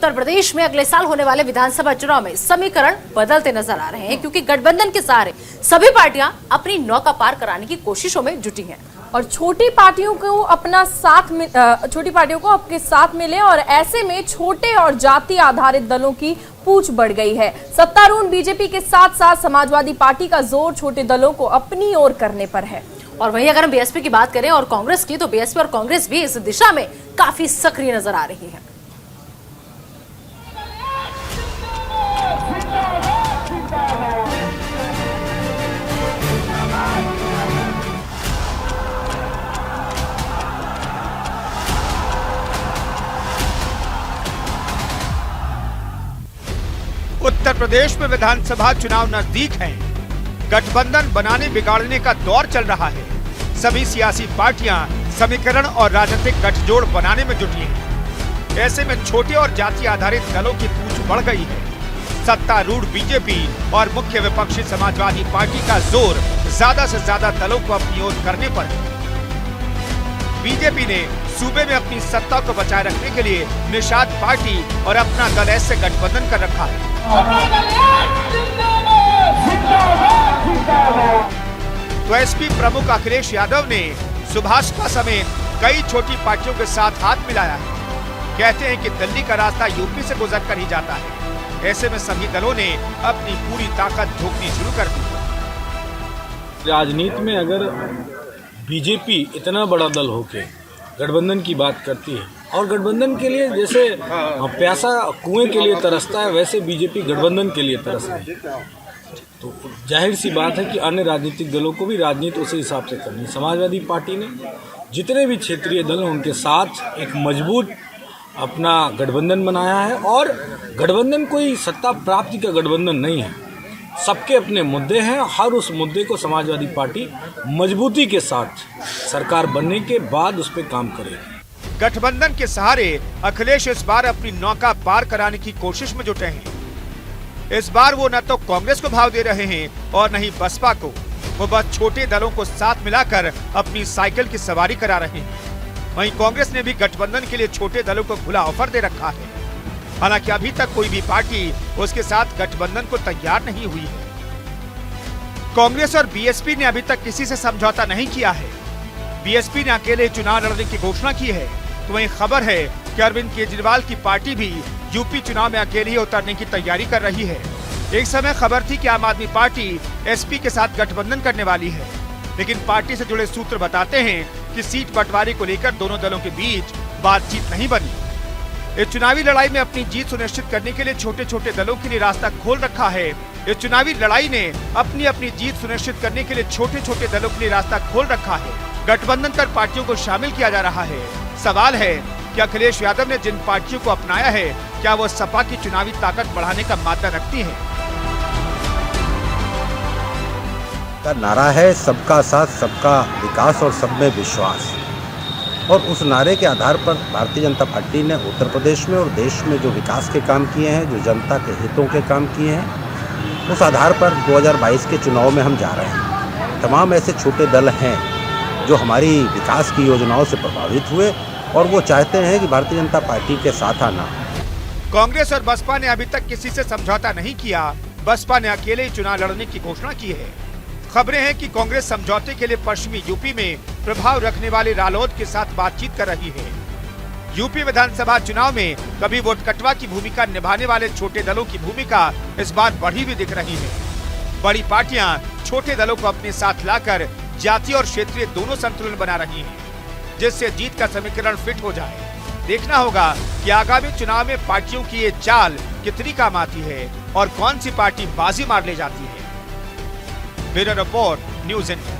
उत्तर प्रदेश में अगले साल होने वाले विधानसभा चुनाव में समीकरण बदलते नजर आ रहे हैं, क्योंकि गठबंधन के सहारे सभी पार्टियां अपनी नौका पार कराने की कोशिशों में जुटी हैं और छोटी पार्टियों को आपके साथ मिले और ऐसे में छोटे और जाति आधारित दलों की पूछ बढ़ गई है। सत्तारूढ़ बीजेपी के साथ साथ समाजवादी पार्टी का जोर छोटे दलों को अपनी ओर करने पर है। और वहीं अगर हम बीएसपी की बात करें और कांग्रेस की, तो बीएसपी और कांग्रेस भी इस दिशा में काफी सक्रिय नजर आ रही है। उत्तर प्रदेश में विधानसभा चुनाव नजदीक हैं। गठबंधन बनाने बिगाड़ने का दौर चल रहा है। सभी सियासी पार्टियां समीकरण और राजनीतिक गठजोड़ बनाने में जुटी हैं। ऐसे में छोटे और जाति आधारित दलों की पूछ बढ़ गई है। सत्तारूढ़ बीजेपी और मुख्य विपक्षी समाजवादी पार्टी का जोर ज्यादा से ज्यादा दलों को अपनी ओर करने पर है। बीजेपी ने सूबे में अपनी सत्ता को बचाए रखने के लिए निषाद पार्टी और अपना दल ऐसे गठबंधन कर रखा है। तो एसपी प्रमुख अखिलेश यादव ने सुभाषपा समेत कई छोटी पार्टियों के साथ हाथ मिलाया है। कहते हैं कि दिल्ली का रास्ता यूपी से गुजर कर ही जाता है। ऐसे में सभी दलों ने अपनी पूरी ताकत झोंकनी शुरू कर दी। राजनीति में अगर बीजेपी इतना बड़ा दल होके गठबंधन की बात करती है और गठबंधन के लिए जैसे प्यासा कुएं के लिए तरसता है, वैसे बीजेपी गठबंधन के लिए तरस रही है। तो जाहिर सी बात है कि अन्य राजनीतिक दलों को भी राजनीति उसी हिसाब से करनी। समाजवादी पार्टी ने जितने भी क्षेत्रीय दल हैं उनके साथ एक मजबूत अपना गठबंधन बनाया है और गठबंधन कोई सत्ता प्राप्ति का गठबंधन नहीं है। सबके अपने मुद्दे हैं। हर उस मुद्दे को समाजवादी पार्टी मजबूती के साथ सरकार बनने के बाद उस पर काम करेगी। गठबंधन के सहारे अखिलेश इस बार अपनी नौका पार कराने की कोशिश में जुटे हैं। इस बार वो न तो कांग्रेस को भाव दे रहे हैं और न ही बसपा को। वो बस छोटे दलों को साथ मिलाकर अपनी साइकिल की सवारी करा रहे हैं। वहीं कांग्रेस ने भी गठबंधन के लिए छोटे दलों को खुला ऑफर दे रखा है। हालांकि अभी तक कोई भी पार्टी उसके साथ गठबंधन को तैयार नहीं हुई है। कांग्रेस और बीएसपी ने अभी तक किसी से समझौता नहीं किया है। बीएसपी ने अकेले चुनाव लड़ने की घोषणा की है, तो वहीं खबर है कि अरविंद केजरीवाल की पार्टी भी यूपी चुनाव में अकेले ही उतरने की तैयारी कर रही है। एक समय खबर थी कि आम आदमी पार्टी एसपी के साथ गठबंधन करने वाली है, लेकिन पार्टी से जुड़े सूत्र बताते हैं कि सीट बंटवारे को लेकर दोनों दलों के बीच बातचीत नहीं बनी। इस चुनावी लड़ाई में अपनी जीत सुनिश्चित करने के लिए छोटे छोटे दलों के लिए रास्ता खोल रखा है। इस चुनावी लड़ाई ने अपनी जीत सुनिश्चित करने के लिए छोटे छोटे दलों के लिए रास्ता खोल रखा है। गठबंधन कर पार्टियों को शामिल किया जा रहा है। सवाल है कि अखिलेश यादव ने जिन पार्टियों को अपनाया है, क्या वो सपा की चुनावी ताकत बढ़ाने का मादा रखती है? का नारा है सबका साथ, सबका विकास और सब में विश्वास। और उस नारे के आधार पर भारतीय जनता पार्टी ने उत्तर प्रदेश में और देश में जो विकास के काम किए हैं, जो जनता के हितों के काम किए हैं, उस आधार पर 2022 के चुनाव में हम जा रहे हैं। तमाम ऐसे छोटे दल हैं जो हमारी विकास की योजनाओं से प्रभावित हुए और वो चाहते हैं कि भारतीय जनता पार्टी के साथ आना। कांग्रेस और बसपा ने अभी तक किसी से समझौता नहीं किया। बसपा ने अकेले ही चुनाव लड़ने की घोषणा की है। खबरें हैं कि कांग्रेस समझौते के लिए पश्चिमी यूपी में प्रभाव रखने वाले रालोद के साथ बातचीत कर रही है। यूपी विधानसभा चुनाव में कभी वोट कटवा की भूमिका निभाने वाले छोटे दलों की भूमिका इस बार बढ़ी हुई दिख रही है। बड़ी पार्टियां छोटे दलों को अपने साथ लाकर जातीय और क्षेत्रीय दोनों संतुलन बना रही हैं, जिससे जीत का समीकरण फिट हो जाए। देखना होगा कि आगामी चुनाव में पार्टियों की ये चाल कितनी काम आती है और कौन सी पार्टी बाजी मार ले जाती है। Bureau report, news India.